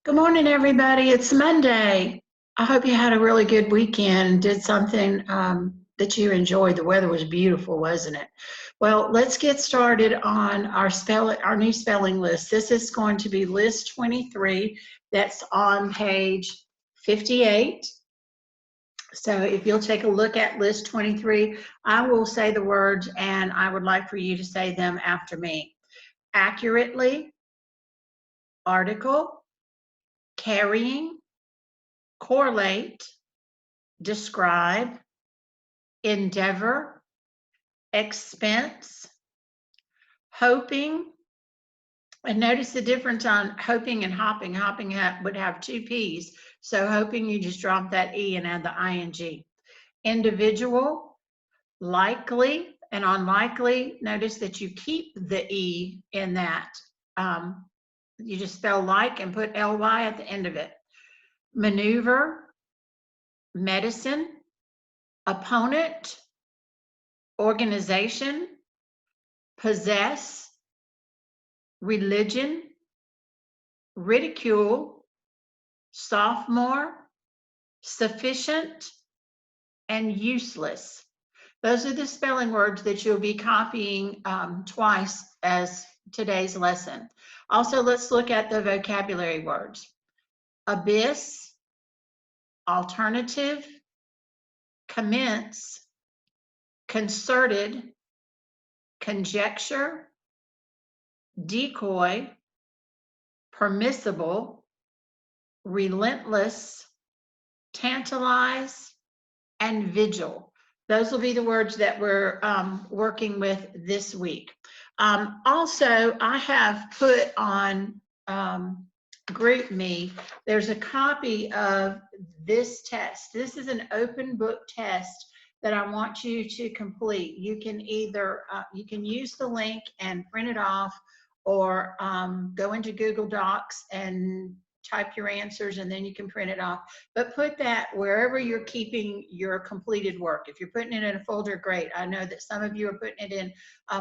Good morning, everybody. It's Monday. I hope you had a really good weekend, did something that you enjoyed. The weather was beautiful, wasn't it? Well, let's get started on our new spelling list. This is going to be list 23. That's on page 58. So if you'll take a look at list 23, I will say the words and I would like for you to say them after me. Accurately, article, carrying, correlate, describe, endeavor, expense, hoping. And notice the difference on hoping and hopping. Hopping would have two P's. So hoping, you just drop that E and add the ing. Individual, likely, and unlikely, notice that you keep the E in that. You just spell like and put ly at the end of it. Maneuver, medicine, opponent, organization, possess, religion, ridicule, sophomore, sufficient, and useless. Those are the spelling words that you'll be copying twice as today's lesson. Also, let's look at the vocabulary words. Abyss, alternative, commence, concerted, conjecture, decoy, permissible, relentless, tantalize, and vigil. Those will be the words that we're working with this week. Also, I have put on GroupMe, there's a copy of this test. This is an open book test that I want you to complete. You can either, you can use the link and print it off, or go into Google Docs and type your answers and then you can print it off. But put that wherever you're keeping your completed work. If you're putting it in a folder, great. I know that some of you are putting it in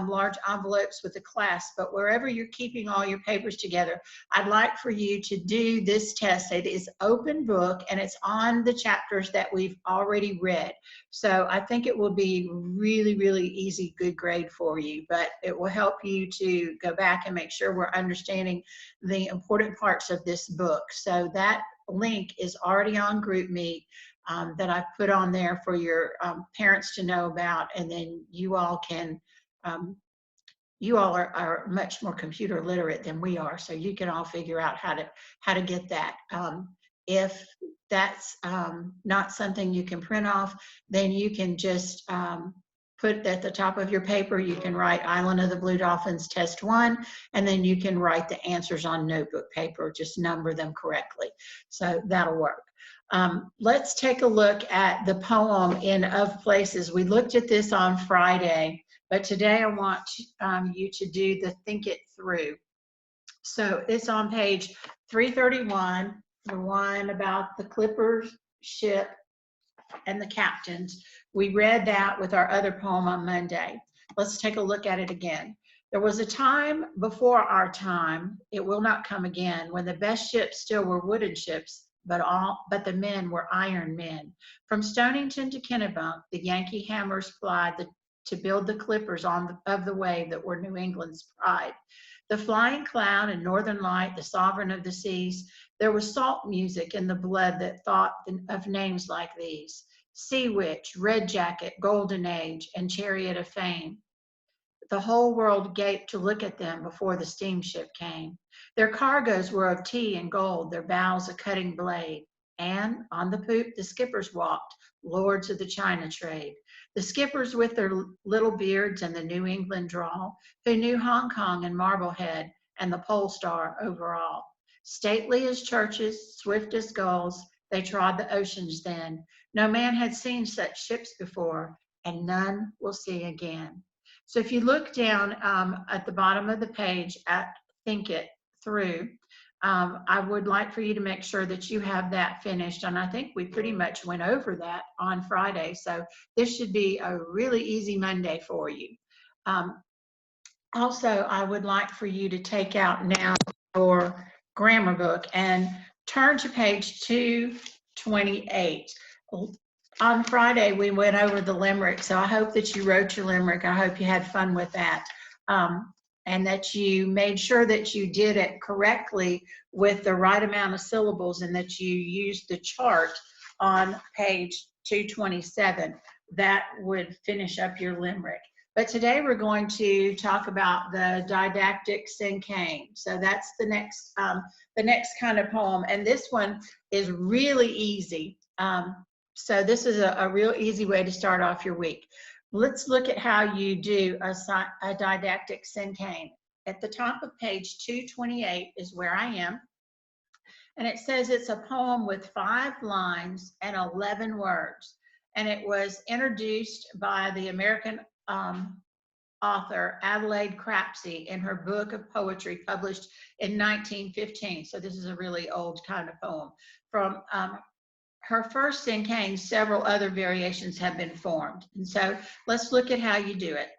large envelopes with the class, but wherever you're keeping all your papers together, I'd like for you to do this test. It is open book and it's on the chapters that we've already read. So I think it will be really, really easy, good grade for you, but it will help you to go back and make sure we're understanding the important parts of this book. So that link is already on GroupMe that I've put on there for your parents to know about, and then you all can, you all are much more computer literate than we are, so you can all figure out how to get that. If that's not something you can print off, then you can just put at the top of your paper, you can write Island of the Blue Dolphins Test 1, and then you can write the answers on notebook paper, just number them correctly. So that'll work. Let's take a look at the poem in Of Places. We looked at this on Friday, but today I want you to do the Think It Through. So it's on page 331, the one about the Clippers ship and the captains. We read that with our other poem on Monday. Let's take a look at it again. There was a time before our time, it will not come again, when the best ships still were wooden ships, but the men were iron men. From Stonington to Kennebunk, the Yankee hammers plied to build the clippers of the wave that were New England's pride. The flying cloud and northern light, the sovereign of the seas, there was salt music in the blood that thought of names like these: Sea Witch, Red Jacket, Golden Age, and Chariot of Fame. The whole world gaped to look at them before the steamship came. Their cargoes were of tea and gold, their bows a cutting blade. And on the poop the skippers walked, lords of the China trade. The skippers with their little beards and the New England drawl, who knew Hong Kong and Marblehead and the Pole Star over all. Stately as churches, swift as gulls, they trod the oceans then. No man had seen such ships before, and none will see again. So if you look down at the bottom of the page at Think It Through, I would like for you to make sure that you have that finished. And I think we pretty much went over that on Friday. So this should be a really easy Monday for you. Also, I would like for you to take out now your grammar book. And turn to page 228. On Friday, we went over the limerick, so I hope that you wrote your limerick. I hope you had fun with that. And that you made sure that you did it correctly with the right amount of syllables, and that you used the chart on page 227. That would finish up your limerick. But today we're going to talk about the didactic cinquain. So that's the next kind of poem, and this one is really easy. So this is a real easy way to start off your week. Let's look at how you do a didactic cinquain. At the top of page 228 is where I am. And it says it's a poem with 5 lines and 11 words. And it was introduced by the American author Adelaide Crapsey in her book of poetry published in 1915. So this is a really old kind of poem. From her first cinquain, several other variations have been formed. And so let's look at how you do it.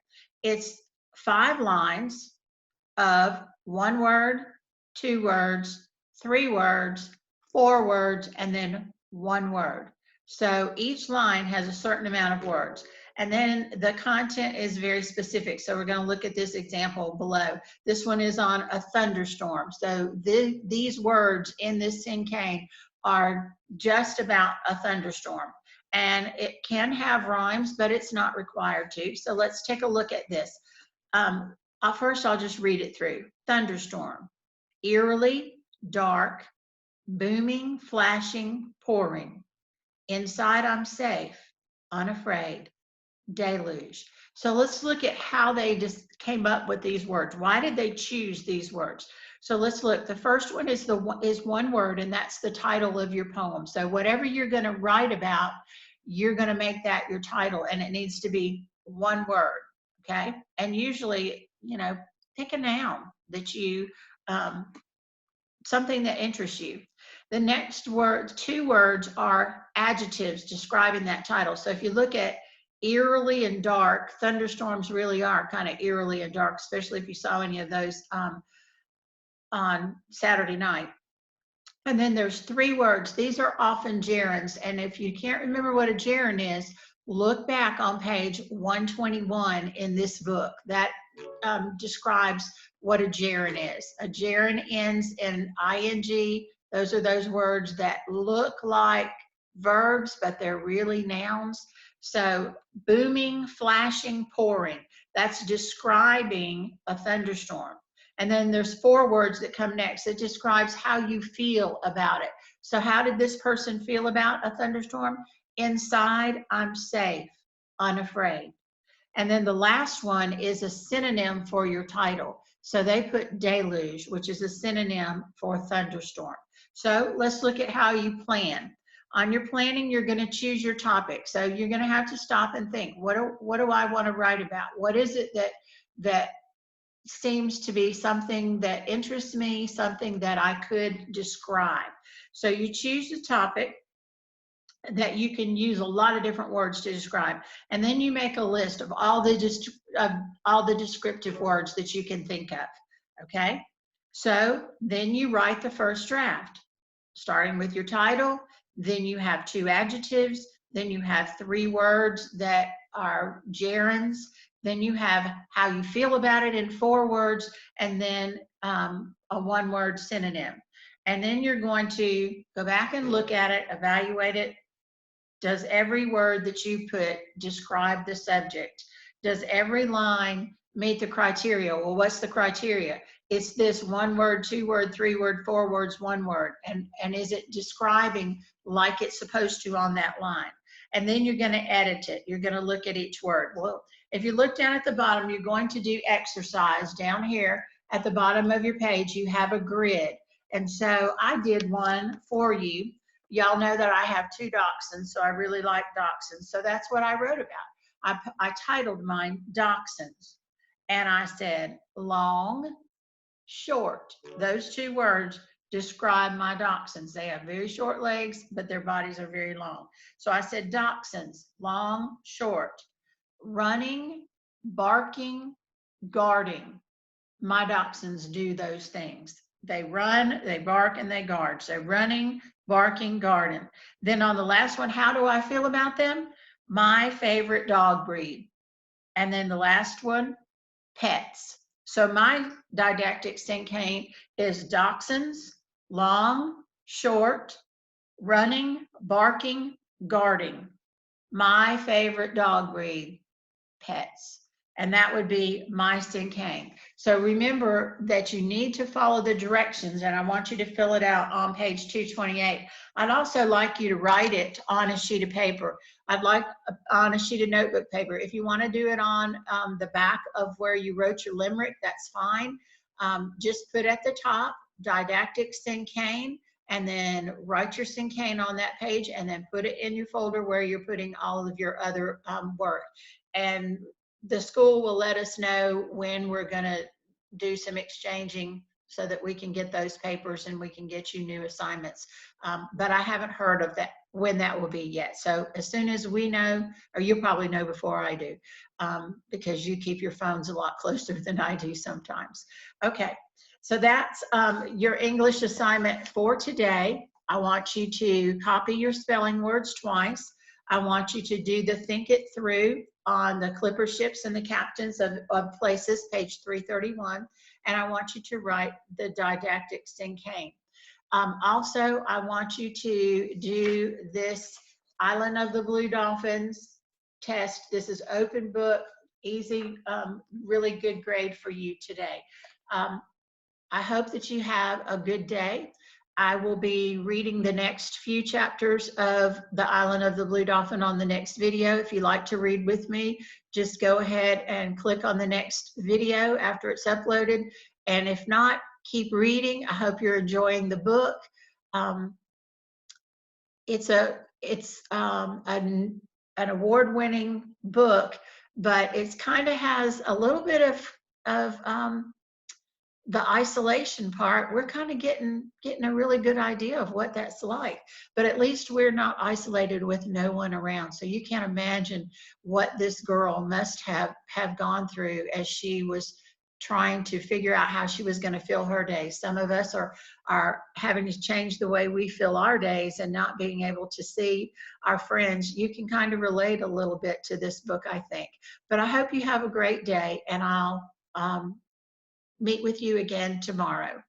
It's 5 lines of 1 word, 2 words, 3 words, 4 words, and then 1 word. So each line has a certain amount of words. And then the content is very specific. So we're going to look at this example below. This one is on a thunderstorm. So these words in this cinquain are just about a thunderstorm. And it can have rhymes, but it's not required to. So let's take a look at this. First, I'll just read it through. Thunderstorm, eerily, dark, booming, flashing, pouring. Inside I'm safe, unafraid, deluge. So let's look at how they just came up with these words. Why did they choose these words? So let's look. The first one is 1 word, and that's the title of your poem. So whatever you're going to write about, you're going to make that your title, and it needs to be 1 word. Okay, and usually, pick a noun that you something that interests you. The next 2 words are adjectives describing that title. So if you look at eerily and dark, thunderstorms really are kind of eerily and dark, especially if you saw any of those on Saturday night. And then there's 3 words. These are often gerunds. And if you can't remember what a gerund is, look back on page 121 in this book. That describes what a gerund is. A gerund ends in ing. Those are those words that look like verbs, but they're really nouns. So booming, flashing, pouring. That's describing a thunderstorm. And then there's 4 words that come next. It describes how you feel about it. So how did this person feel about a thunderstorm? Inside, I'm safe, unafraid. And then the last one is a synonym for your title. So they put deluge, which is a synonym for thunderstorm. So let's look at how you plan. On your planning, you're going to choose your topic. So you're going to have to stop and think, what do I want to write about? What is it that seems to be something that interests me, something that I could describe? So you choose the topic that you can use a lot of different words to describe, and then you make a list of all the descriptive words that you can think of. Okay, so then you write the first draft, starting with your title. Then you have 2 adjectives. Then you have 3 words that are gerunds. Then you have how you feel about it in 4 words, and then a 1-word synonym. And then you're going to go back and look at it, evaluate it. Does every word that you put describe the subject? Does every line meet the criteria? Well, what's the criteria? It's this 1 word, 2 word, 3 word, 4 words, 1 word. And is it describing like it's supposed to on that line? And then you're going to edit it. You're going to look at each word. Well, if you look down at the bottom, you're going to do exercise. Down here at the bottom of your page, you have a grid. And so I did one for you. Y'all know that I have 2 dachshunds, so I really like dachshunds. So that's what I wrote about. I titled mine Dachshunds. And I said long, short. Those 2 words describe my dachshunds. They have very short legs, but their bodies are very long. So I said dachshunds, long, short, running, barking, guarding. My dachshunds do those things. They run, they bark, and they guard. So running, barking, guarding. Then on the last one, how do I feel about them? My favorite dog breed. And then the last one, pets. So my didactic cinquain is dachshunds, long, short, running, barking, guarding. My favorite dog breed, pets. And that would be my cinquain. So remember that you need to follow the directions, and I want you to fill it out on page 228. I'd also like you to write it on a sheet of paper. I'd like on a sheet of notebook paper. If you want to do it on the back of where you wrote your limerick, that's fine. Just put at the top, didactic cinquain, and then write your cinquain on that page, and then put it in your folder where you're putting all of your other work. And the school will let us know when we're going to do some exchanging so that we can get those papers and we can get you new assignments. But I haven't heard of that, when that will be yet. So as soon as we know, or you'll probably know before I do, because you keep your phones a lot closer than I do sometimes. Okay, so that's your English assignment for today. I want you to copy your spelling words twice. I want you to do the think it through on the clipper ships and the captains of places, page 331. And I want you to write the didactic cinquain. Also, I want you to do this Island of the Blue Dolphins test. This is open book, easy, really good grade for you today. I hope that you have a good day. I will be reading the next few chapters of The Island of the Blue Dolphin on the next video. If you like to read with me, just go ahead and click on the next video after it's uploaded. And if not, keep reading. I hope you're enjoying the book. It's an award-winning book, but it's kind of has a little bit of the isolation part. We're kind of getting a really good idea of what that's like, but at least we're not isolated with no one around. So you can't imagine what this girl must have gone through as she was trying to figure out how she was going to fill her days. Some of us are having to change the way we fill our days and not being able to see our friends. You can kind of relate a little bit to this book, I think. But I hope you have a great day, and I'll meet with you again tomorrow.